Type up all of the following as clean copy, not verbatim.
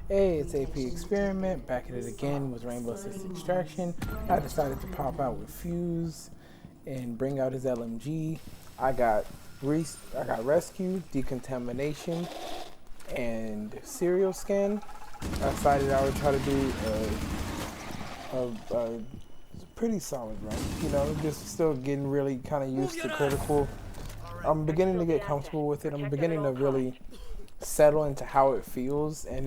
Hey, it's AP Experiment, back at it again with Rainbow Six Extraction. I decided to pop out with Fuse and bring out his LMG. I got Rescue, Decontamination, and Serial Scan. I decided I would try to do a pretty solid run. You know, just still getting really kind of used to critical. I'm beginning to get comfortable with it. I'm beginning to really settle into how it feels, and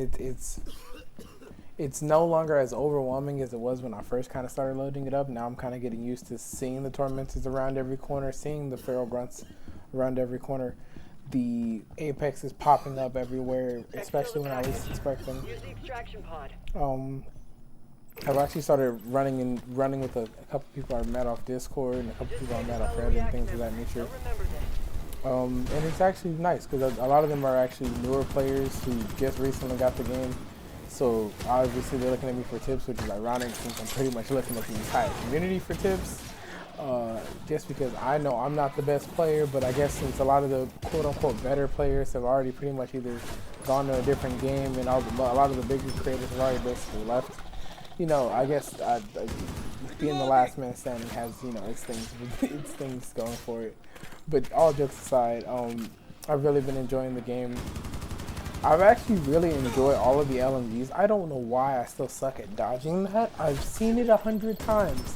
it's no longer as overwhelming as it was when I first kind of started loading it up. Now I'm kind of getting used to seeing the Tormentors around every corner, seeing the Feral Grunts around every corner. The Apex is popping up everywhere, especially when I least expect them. I've actually started running with a couple people I met off Discord and a couple people I met off Reddit and things of that nature. And it's actually nice because a lot of them are actually newer players who just recently got the game. So obviously they're looking at me for tips, which is ironic since I'm pretty much looking at the entire community for tips. Just because I know I'm not the best player, but I guess since a lot of the quote-unquote better players have already pretty much either gone to a different game and a lot of the bigger creators have already basically left, you know, I guess being the last man standing has, you know, its things going for it. But all jokes aside, I've really been enjoying the game. I've actually really enjoyed all of the LMGs. I don't know why I still suck at dodging that. I've seen it 100 times.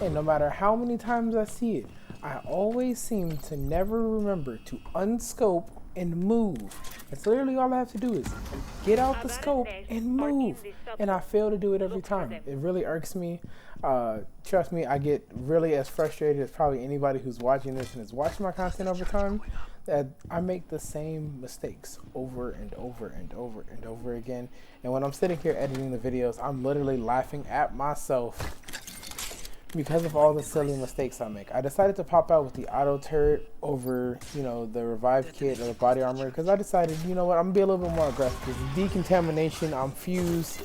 And no matter how many times I see it, I always seem to never remember to unscope and move. That's literally all I have to do is get out the scope and move. And I fail to do it every time. It really irks me. Trust me, I get really as frustrated as probably anybody who's watching this and is watching my content over time, that I make the same mistakes over and over and over and over again. And when I'm sitting here editing the videos, I'm literally laughing at myself because of all the silly mistakes I make. I decided to pop out with the auto turret over, you know, the revive kit or the body armor because I decided, you know what, I'm gonna be a little bit more aggressive. Because decontamination, I'm fused.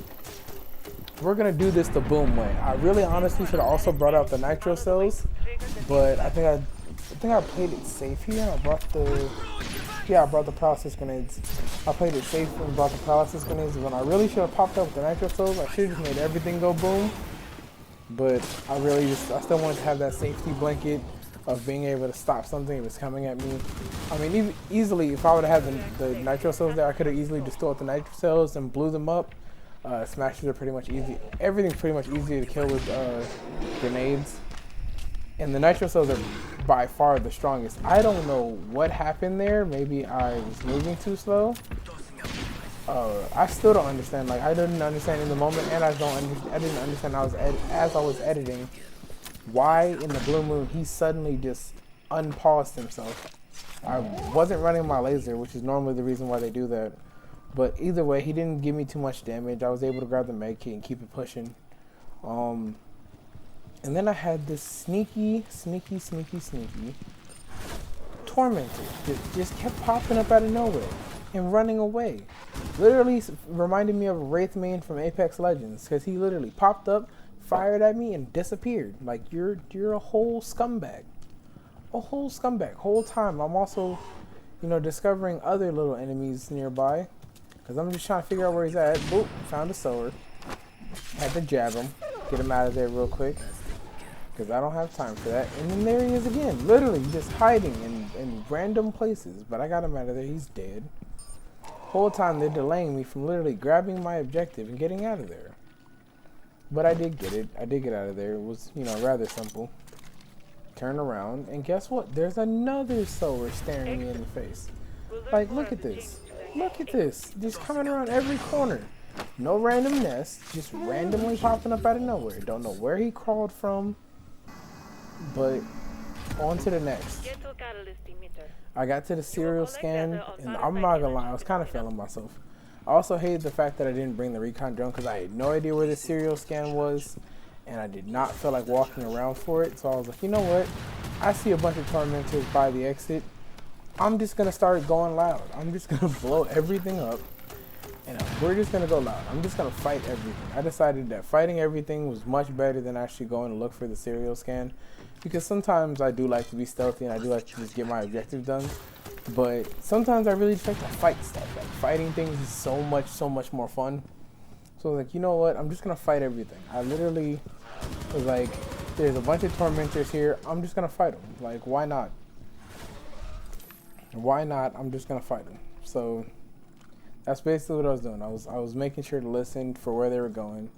We're gonna do this the boom way. I really honestly should have also brought out the nitro cells, but I think I played it safe here. I brought the paralysis grenades. I played it safe and brought the paralysis grenades. When I really should have popped up with the nitro cells, I should have just made everything go boom. But I still wanted to have that safety blanket of being able to stop something if it's coming at me. I mean, easily, if I would have had the nitro cells there, I could have easily destroyed the nitro cells and blew them up. Smashes are pretty much easy. Everything's pretty much easy to kill with grenades. And the nitro cells are by far the strongest. I don't know what happened there. Maybe I was moving too slow. I still don't understand. Like, I didn't understand in the moment, and I didn't understand as I was editing why in the Blue Moon he suddenly just unpaused himself. I wasn't running my laser, which is normally the reason why they do that. But either way, he didn't give me too much damage. I was able to grab the med kit and keep it pushing. And then I had this sneaky Tormentor that just kept popping up out of nowhere and running away. Literally reminded me of Wraithmane from Apex Legends, because he literally popped up, fired at me, and disappeared. Like, you're a whole scumbag. A whole scumbag. Whole time I'm also, you know, discovering other little enemies nearby, because I'm just trying to figure out where he's at. Boop, found a sower. Had to jab him, get him out of there real quick, because I don't have time for that. And then there he is again, literally just hiding in random places. But I got him out of there. He's dead. Whole time they're delaying me from literally grabbing my objective and getting out of there. But I did get it. I did get out of there. It was, you know, rather simple. Turn around, and guess what? There's another sower staring me in the face. Like, look at this. Look at this. Just coming around every corner. No random nest. Just randomly popping up out of nowhere. Don't know where he crawled from. But on to the next. I got to the serial scan, and I'm not gonna lie, I was kind of feeling myself. I also hated the fact that I didn't bring the recon drone because I had no idea where the serial scan was, and I did not feel like walking around for it. So I was like, you know what? I see a bunch of tormentors by the exit. I'm just gonna start going loud. I'm just gonna blow everything up, and we're just gonna go loud. I'm just gonna fight everything. I decided that fighting everything was much better than actually going to look for the serial scan, because sometimes I do like to be stealthy and I do like to just get my objective done. But sometimes I really just like to fight stuff. Like, fighting things is so much more fun. So I was like, you know what? I'm just gonna fight everything. I literally was like, there's a bunch of tormentors here. I'm just gonna fight them. Like, why not? Why not? I'm just gonna fight them. So that's basically what I was doing. I was making sure to listen for where they were going.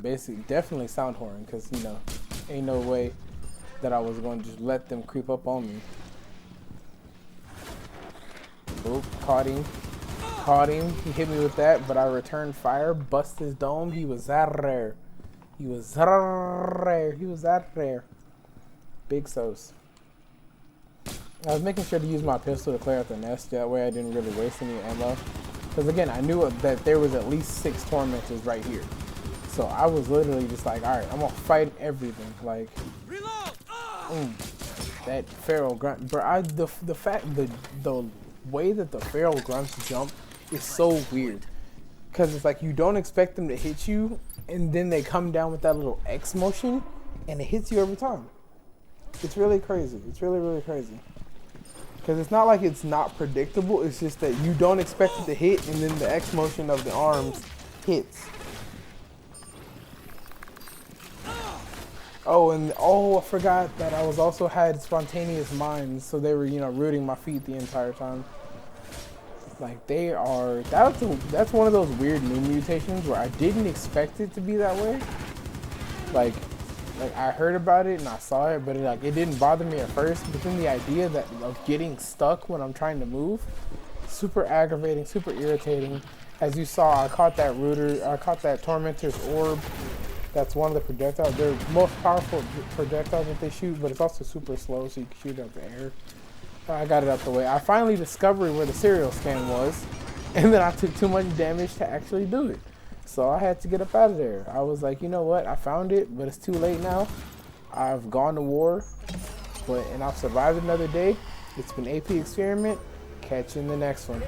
Basically, definitely sound horn, because you know, ain't no way that I was going to just let them creep up on me. Oop, caught him. Caught him. He hit me with that, but I returned fire, bust his dome. He was that rare. He was that rare. He was that rare. Big sauce. I was making sure to use my pistol to clear out the nest. That way I didn't really waste any ammo. Because again, I knew that there was at least 6 tormentors right here. So I was literally just like, alright, I'm going to fight everything. Like, that feral grunt. Bro, the way that the feral grunts jump is so weird. Because it's like you don't expect them to hit you, and then they come down with that little X motion, and it hits you every time. It's really crazy. It's really, really crazy. Because it's not like it's not predictable, it's just that you don't expect it to hit, and then the X motion of the arms hits. Oh, and I forgot that I was also had spontaneous minds, so they were, you know, rooting my feet the entire time. Like, they are, that's one of those weird new mutations where I didn't expect it to be that way. Like I heard about it and I saw it, but it didn't bother me at first. But then the idea of getting stuck when I'm trying to move, super aggravating, super irritating. As you saw, I caught that Tormentor's orb. That's one of the projectiles. They're the most powerful projectiles that they shoot, but it's also super slow, so you can shoot out the air. I got it out the way. I finally discovered where the serial scan was, and then I took too much damage to actually do it. So I had to get up out of there. I was like, you know what? I found it, but it's too late now. I've gone to war, and I've survived another day. It's been AP Experiment. Catch you in the next one.